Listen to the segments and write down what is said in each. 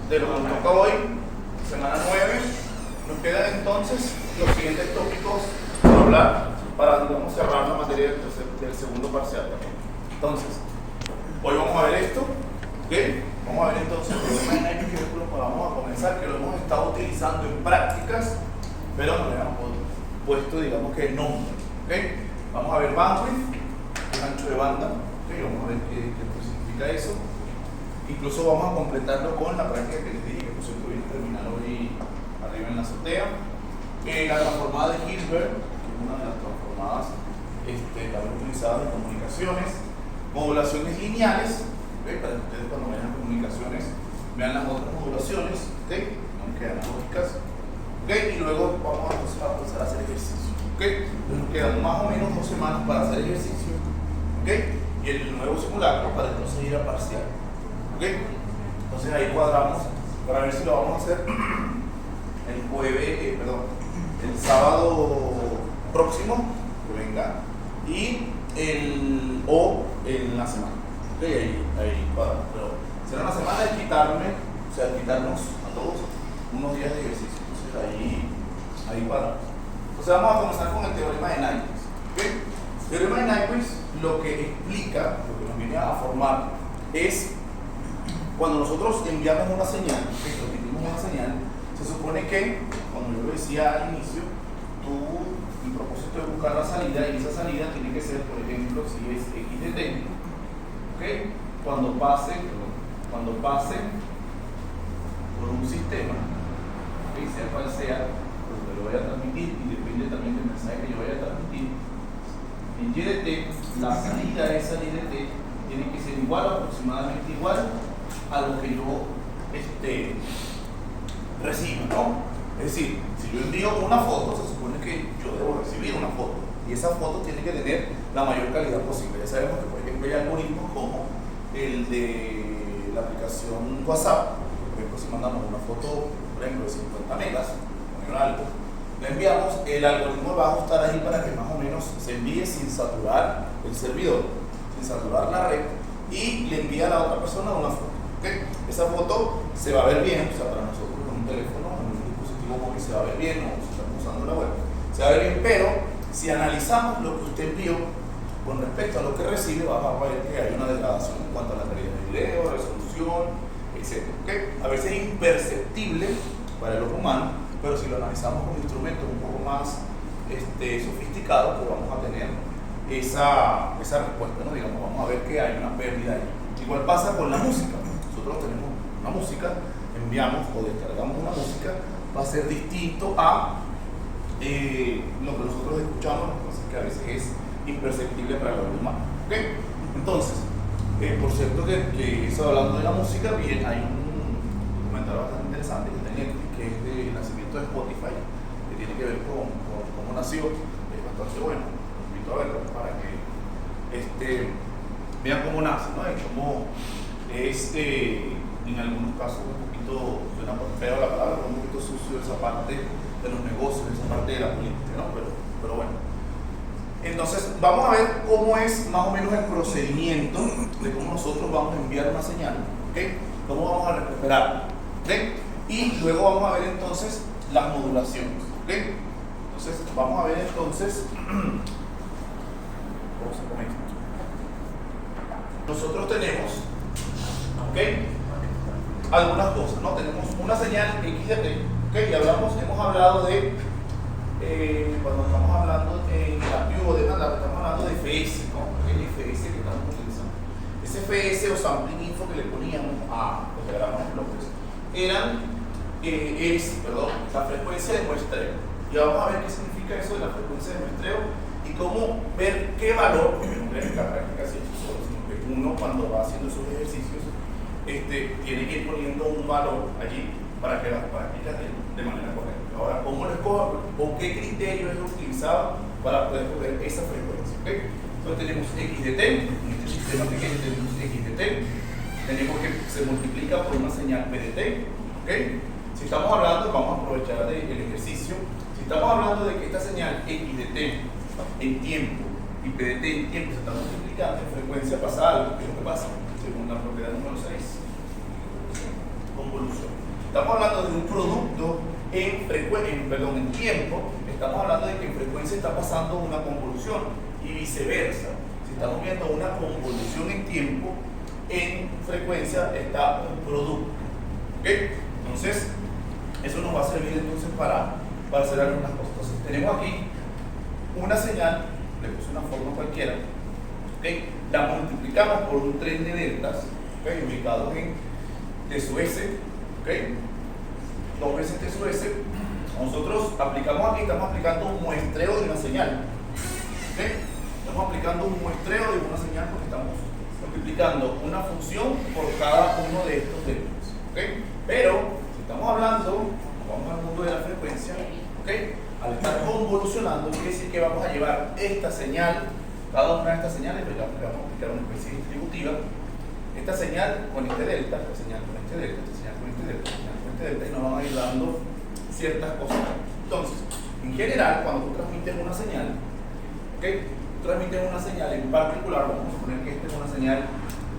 de lo que nos toca hoy, semana 9. Nos quedan entonces los siguientes tópicos por hablar para, digamos, cerrar la materia del segundo parcial también. Entonces, hoy vamos a ver esto, ¿ok? Vamos a ver entonces el problema de Naipes, que es lo que vamos a comenzar, que lo hemos estado utilizando en prácticas, pero no le hemos puesto, digamos, que el nombre, ¿ok? Vamos a ver bandwidth, el ancho de banda, ¿ok? Vamos a ver qué significa eso. Incluso vamos a completarlo con la práctica que les dije, que por cierto viene a terminar hoy arriba en la azotea. La transformada de Hilbert, que es una de las transformadas también utilizadas en comunicaciones. Modulaciones lineales, ¿okay? Para que ustedes cuando vean comunicaciones vean las otras modulaciones, ¿okay? No quedan lógicas, ¿okay? Y luego vamos a empezar a hacer ejercicio, ¿okay? Nos quedan más o menos 2 semanas para hacer ejercicio, ¿okay? Y el nuevo simulacro para entonces ir a parcial, ¿okay? Entonces ahí cuadramos para ver si lo vamos a hacer el jueves, el sábado próximo, que venga, y en la semana. ¿Okay? Ahí cuadramos. Pero será una semana de quitarnos a todos unos días de ejercicio. Entonces ahí cuadramos. Entonces vamos a comenzar con el teorema de Naipes. ¿Okay? El teorema de Naipes lo que explica, lo que nos viene a formar, es cuando nosotros enviamos una señal, transmitimos una señal, se supone que, como yo lo decía al inicio, mi propósito es buscar la salida, y esa salida tiene que ser, por ejemplo, si es x de t, ¿okay? Cuando pase por un sistema, ¿okay? Sea cual sea, lo que lo vaya a transmitir, y depende también del mensaje que yo vaya a transmitir, en y de t, la salida de esa y de t tiene que ser igual, aproximadamente igual a lo que yo recibo, ¿no? Es decir, si yo envío una foto, se supone que yo debo recibir una foto, y esa foto tiene que tener la mayor calidad posible. Ya sabemos que, por ejemplo, hay algoritmos como el de la aplicación WhatsApp. Por ejemplo, si mandamos una foto, por ejemplo, de 50 megas, algo, le enviamos, el algoritmo va a ajustar ahí para que más o menos se envíe sin saturar el servidor, sin saturar la red, y le envía a la otra persona una foto, ¿okay? Esa foto se va a ver bien, o sea, para nosotros con un teléfono, con un dispositivo móvil se va a ver bien, o si estamos usando la web, se va a ver bien, pero si analizamos lo que usted envió con respecto a lo que recibe, va a ver que hay una degradación en cuanto a la calidad de video, resolución, etc. ¿Okay? A veces es imperceptible para el ojo humano, pero si lo analizamos con instrumentos un poco más sofisticados, pues vamos a tener esa respuesta, ¿no? Digamos, vamos a ver que hay una pérdida ahí. Igual pasa con la música. Nosotros tenemos una música, enviamos o descargamos una música, va a ser distinto a lo que nosotros escuchamos, entonces que a veces es imperceptible para el ojo humano, ¿okay? Entonces, por cierto que eso, hablando de la música, bien, hay un documental bastante interesante que está en Netflix, que es del nacimiento de Spotify, que tiene que ver con cómo nació. Es bastante bueno, los invito a verlo para que vean cómo nace, ¿no? Y cómo es, en algunos casos, un poquito, suena feo la palabra, un poquito sucio esa parte de los negocios, esa parte de la política, ¿no? Pero bueno. Entonces, vamos a ver cómo es más o menos el procedimiento de cómo nosotros vamos a enviar una señal, ¿okay? Cómo vamos a recuperarla, ¿okay? Y luego vamos a ver entonces las modulaciones, ¿okay? Entonces, vamos a ver entonces cómo se conecta. Nosotros tenemos, ¿okay? Algunas cosas, ¿no? Tenemos una señal x de t, ¿okay? Y hemos hablado de cuando estamos hablando en la view de mandar, estamos hablando de FS, ¿no? El FS que estamos utilizando. Ese FS o sampling info que le poníamos a los diagramas de bloques es la frecuencia de muestreo. Y vamos a ver qué significa eso de la frecuencia de muestreo y cómo ver qué valor, en la práctica así, sino que uno cuando va haciendo esos ejercicios tiene que ir poniendo un valor allí para que las prácticas de manera correcta. Ahora, ¿cómo lo escojo? ¿O qué criterio es utilizado para poder coger esa frecuencia? ¿Okay? Entonces tenemos x de t, en este sistema pequeño tenemos x de t, tenemos que se multiplica por una señal p de t, ¿okay? Si estamos hablando, vamos a aprovechar del ejercicio, si estamos hablando de que esta señal x de t en tiempo y p de t en tiempo se está multiplicando, en frecuencia pasa algo. ¿Qué es lo que pasa? Según la propiedad número 6, convolución. estamos hablando de un producto en tiempo, estamos hablando de que en frecuencia está pasando una convolución y viceversa. Si estamos viendo una convolución en tiempo, en frecuencia está un producto. ¿Ok? Entonces, eso nos va a servir entonces para hacer algunas cosas. Entonces, tenemos aquí una señal, le puse una forma cualquiera, ¿okay? La multiplicamos por un tren de deltas, ¿okay? Ubicados en T sub S, ¿okay? 2 veces T sub S. Nosotros aplicamos aquí, estamos aplicando un muestreo de una señal, ¿okay? Estamos aplicando un muestreo de una señal porque estamos multiplicando una función por cada uno de estos términos, ¿okay? Pero si estamos hablando, vamos al mundo de la frecuencia, ¿okay? Al estar convolucionando, quiere decir que vamos a llevar esta señal, cada una de estas señales, le vamos a aplicar una especie distributiva, esta señal con este delta, esta señal con este delta, esta señal con este delta, esta señal con este delta, y nos van a ir dando ciertas cosas. Entonces, en general, cuando tú transmites una señal, ¿okay? Tú transmites una señal en particular, vamos a suponer que esta es una señal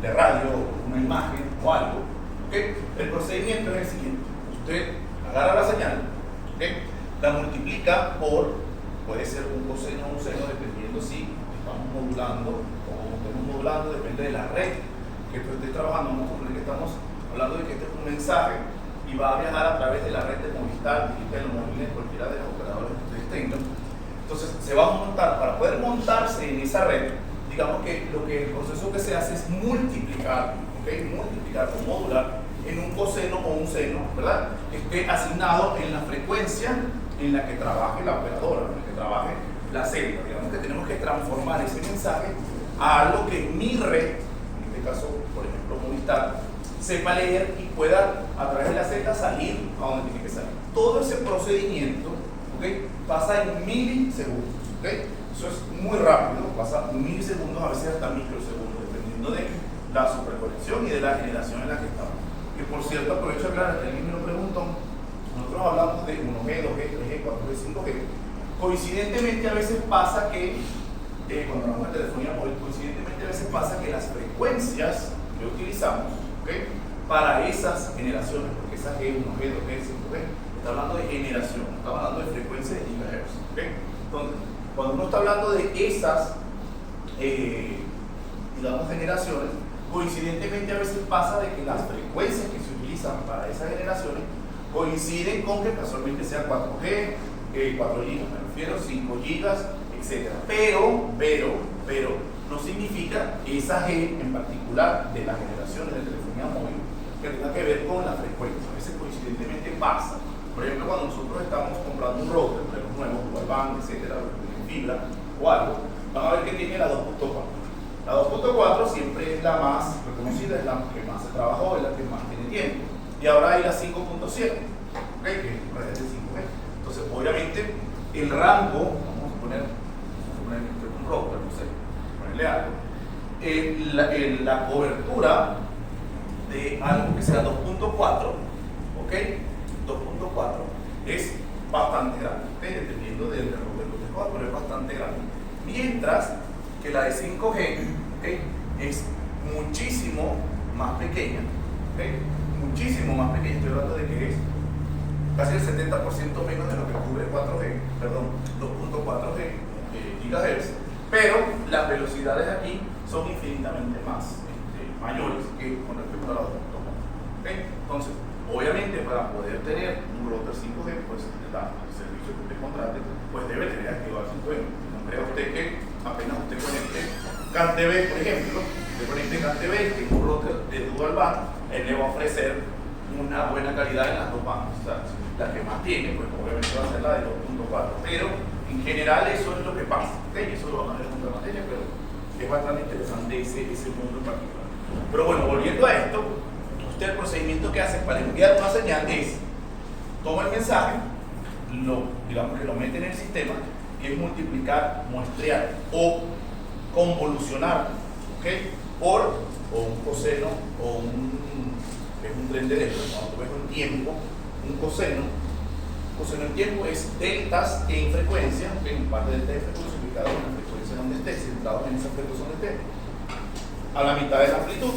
de radio, una imagen o algo, ¿okay? El procedimiento es el siguiente: usted agarra la señal, ¿okay? La multiplica por, puede ser un coseno o un seno, dependiendo si estamos modulando o no estamos modulando, depende de la red que tú estés trabajando. Vamos a suponer que estamos hablando de que este es un mensaje y va a viajar a través de la red de Movistar, Digital, móviles, cualquiera de los operadores que ustedes tengan. Entonces se va a montar, para poder montarse en esa red, digamos que el proceso que se hace es multiplicar, ¿okay? Multiplicar o modular en un coseno o un seno, ¿verdad? Que esté asignado en la frecuencia en la que trabaje la operadora, en la que trabaje la celda. Digamos que tenemos que transformar ese mensaje a algo que mi red, en este caso, por ejemplo, Movistar, sepa leer y pueda a través de la celda salir a donde tiene que salir. Todo ese procedimiento, ¿okay? Pasa en milisegundos, ¿okay? Eso es muy rápido, pasa milisegundos, a veces hasta microsegundos, dependiendo de la superconexión y de la generación en la que estamos. Que por cierto, aprovecho de aclarar, que alguien me lo preguntó, nosotros hablamos de 1G, 2G, 3G, 4G, 5G. Coincidentemente a veces pasa que, cuando hablamos de telefonía móvil, coincidentemente a veces pasa que las frecuencias que utilizamos, ¿okay? Para esas generaciones, porque esa G, 1G, 2G, 5G, está hablando de generación, está hablando de frecuencia de gigahertz, ¿okay? Entonces, cuando uno está hablando de esas, digamos, generaciones, coincidentemente a veces pasa de que las frecuencias que se utilizan para esas generaciones coinciden con que casualmente sea 4G, 4 GB, me refiero, 5 GB, etc. Pero no significa que esa G en particular de las generaciones de telefonía móvil que tenga que ver con la frecuencia. A veces coincidentemente pasa. Por ejemplo, cuando nosotros estamos comprando un router de los nuevos, dual band, etc., fibra o algo, van a ver que tiene la 2.4. La 2.4 siempre es la más reconocida, es la que más se trabajó, es la que más tiene tiempo. Y ahora hay la 5.7, ¿okay? Que es la red de 5G. Entonces, obviamente, el rango, vamos a poner un router, no sé, ponerle algo, la cobertura de algo que sea 2.4, ¿ok? 2.4 es bastante grande, ¿okay? Dependiendo del router que usted coja, pero es bastante grande. Mientras que la de 5G, ¿okay? Es muchísimo más pequeña, ¿okay? Muchísimo más pequeña. Estoy hablando de que es casi el 70% menos de lo que cubre 4G, perdón, 2.4 GHz, pero las velocidades aquí son infinitamente más mayores que con respecto a la 2.4. ¿Okay? Entonces, obviamente, para poder tener un router 5G, pues el servicio que usted contrate, pues debe tener activado el 5G. No crea usted que apenas usted conecte CanTV, por ejemplo, usted conecte CanTV, que es un router de dual band, él le va a ofrecer una buena calidad en las dos bandas. O sea, la que más tiene, pues obviamente va a ser la de 2.4, pero en general eso es lo que pasa, ¿okay? Eso lo vamos a ver en otra materia, pero es bastante interesante ese mundo en particular. Pero bueno, volviendo a esto, usted el procedimiento que hace para enviar una señal es, toma el mensaje, digamos que lo mete en el sistema, y es multiplicar, muestrear o convolucionar, ¿okay? Por o un coseno o es un tren de delta. Cuando tú ves un tiempo, un coseno en tiempo es deltas en frecuencia, ¿okay? En parte delta de frecuencia ubicado en la frecuencia donde esté, centrado en esa frecuencia donde esté, a la mitad de la amplitud.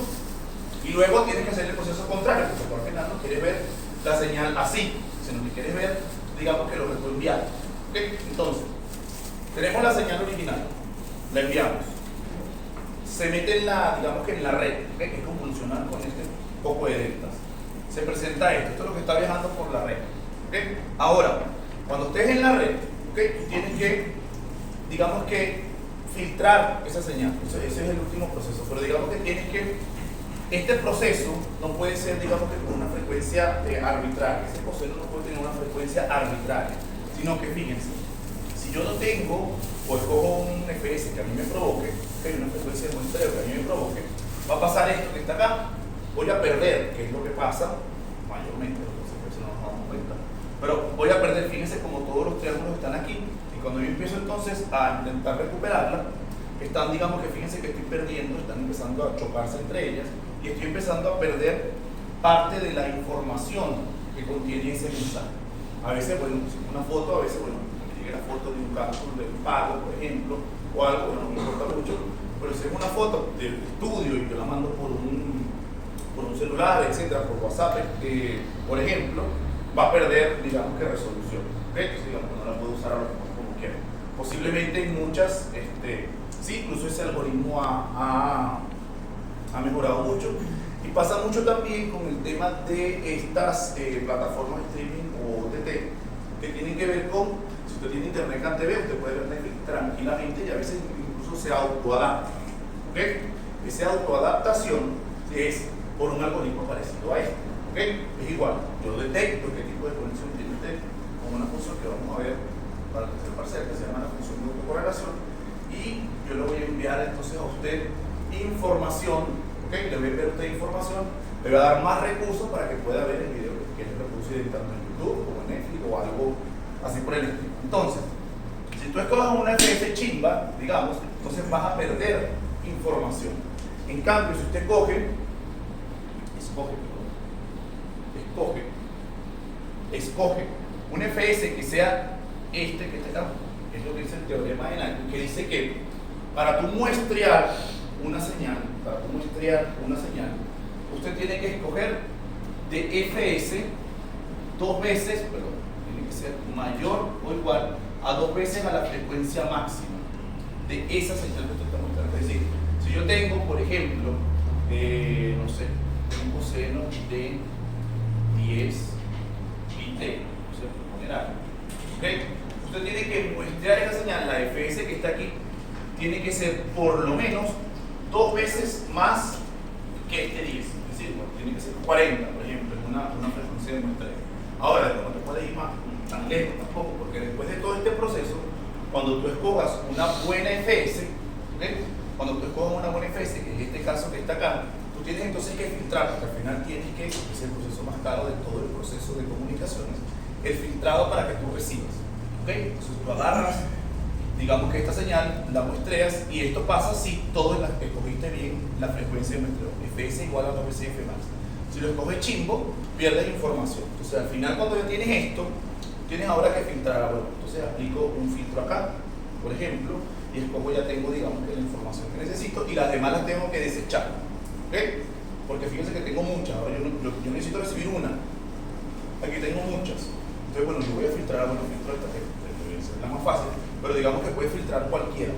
Y luego tienes que hacer el proceso contrario, porque al final no quieres ver la señal así, si no me quieres ver, digamos que lo que estoy enviando. ¿Okay? Entonces, tenemos la señal original, la enviamos, se mete en la, digamos que en la red, ¿okay? Que es convolucional con este poco de deltas. Se presenta esto es lo que está viajando por la red. ¿Okay? Ahora, cuando estés en la red, ¿okay? Tú tienes que, digamos que, filtrar esa señal. Ese es el último proceso, pero digamos que tienes que, este proceso no puede ser, digamos que con una frecuencia arbitraria. Ese proceso no puede tener una frecuencia arbitraria, sino que fíjense, si yo no tengo, o escojo un FPS que a mí me provoque, una frecuencia de muestreo que a mí me provoque, va a pasar esto que está acá, voy a perder, que es lo que pasa mayormente, no sé si nos damos cuenta, pero voy a perder, fíjense como todos los triángulos están aquí, y cuando yo empiezo entonces a intentar recuperarla, están, digamos que fíjense que estoy perdiendo, están empezando a chocarse entre ellas, y estoy empezando a perder parte de la información que contiene ese mensaje. A veces, bueno, si es una foto, a veces, bueno, me llegue la foto de un cálculo de un pago, por ejemplo, o algo, bueno, no me importa mucho, pero si es una foto del estudio y yo la mando por un celular, etcétera, por WhatsApp, por ejemplo, va a perder, digamos que resolución. ¿Okay? Entonces, digamos que no la puedo usar ahora como quiera. Posiblemente en muchas, sí, incluso ese algoritmo ha mejorado mucho. Y pasa mucho también con el tema de estas plataformas de streaming o OTT, que tienen que ver con, si usted tiene internet en TV, usted puede ver Netflix tranquilamente y a veces incluso se autoadapta. ¿Okay? Esa autoadaptación es por un algoritmo parecido a este. ¿Okay? Es igual, yo detecto qué tipo de conexión tiene usted con una función que vamos a ver para el tercer parcial, que se llama la función de autocorrelación, y yo le voy a enviar entonces a usted información. ¿Okay? Le voy a enviar a usted información, le voy a dar más recursos para que pueda ver el video que quiere reproducir tanto en YouTube como en Netflix o algo así por el estilo. Entonces, si tú escoges una FPS chimba, digamos, entonces vas a perder información. En cambio, si usted escoge un FPS que sea este que está acá, que es lo que dice el teorema de Nagel, que dice que para tú muestrear una señal, usted tiene que escoger de FPS dos veces, perdón, tiene que ser mayor o igual a 2 veces a la frecuencia máxima de esa señal que usted está mostrando. Es decir, si yo tengo, por ejemplo, no sé, un coseno de 10 pi t, no sé, por poner algo. ¿Okay? Usted tiene que muestrear esa señal, la FPS que está aquí, tiene que ser por lo menos 2 veces más que este 10. Es decir, bueno, tiene que ser 40, por ejemplo, es una frecuencia de muestreo. Ahora, no te puedes ir más tan lejos tampoco, porque después de todo este proceso, cuando tú escojas una buena FPS, ¿okay? Cuando tú escojas una buena FPS, que es este caso que está acá, tú tienes entonces que filtrar, porque al final tienes que, es el proceso más caro de todo el proceso de comunicaciones, el filtrado para que tú recibas. ¿Okay? Entonces tú agarras, digamos que esta señal, la muestreas, y esto pasa si todas las que escogiste bien la frecuencia de muestreo, FPS igual a 2 veces F más. Si lo escoges chimbo, pierdes información. Entonces al final cuando ya tienes esto, tienes ahora que filtrar. Bueno, entonces aplico un filtro acá, por ejemplo, y escojo, ya tengo, digamos que la información que necesito, y las demás las tengo que desechar. ¿Okay? Porque fíjense que tengo muchas, ahora yo necesito recibir una, aquí tengo muchas. Entonces bueno, yo voy a filtrar, bueno, filtro esta que es la más fácil, pero digamos que puedes filtrar cualquiera.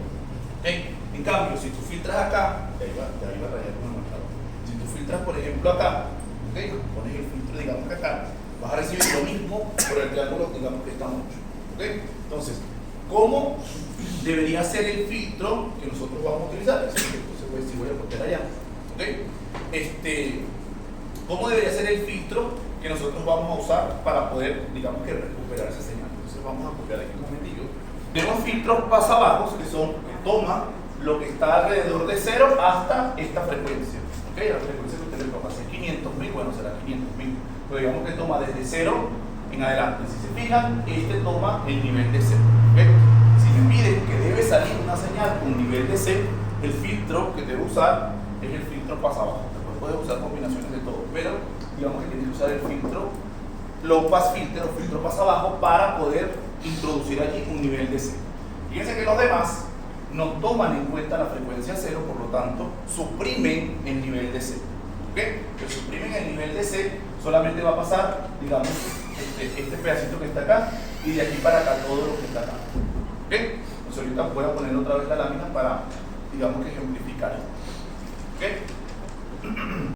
¿Okay? En cambio, si tú filtras acá, ya iba a rayar con el marcador. Si tú filtras, por ejemplo, acá, ¿okay? Pones el filtro, digamos que acá, vas a recibir lo mismo por el triángulo, digamos que está mucho. ¿Okay? Entonces, ¿cómo debería ser el filtro que nosotros vamos a utilizar? Entonces, si voy a copiar allá. ¿Okay? ¿Cómo debería ser el filtro que nosotros vamos a usar para poder, digamos que, recuperar esa señal? Entonces, vamos a copiar aquí un momentillo. Tenemos filtros pasabajos que toman lo que está alrededor de 0 hasta esta frecuencia. ¿Okay? La frecuencia que usted le toca, si es 500.000, bueno, será 500.000. Pero digamos que toma desde 0 en adelante. Si se fijan, este toma el nivel de 0. ¿Okay? Si me piden que debe salir una señal con nivel de 0, el filtro que debe usar es el filtro pasabajo. Después puedes usar combinaciones de todo, pero digamos que tienes que usar el filtro low pass filter o filtro pasabajo para poder introducir allí un nivel de 0. Fíjense que los demás no toman en cuenta la frecuencia 0, por lo tanto suprimen el nivel de 0. ¿ok? Que suprimen el nivel de C, solamente va a pasar, digamos, este pedacito que está acá y de aquí para acá todo lo que está acá. ¿Ok? Entonces ahorita voy a poner otra vez la lámina para, digamos, que ejemplificar esto. ¿Ok?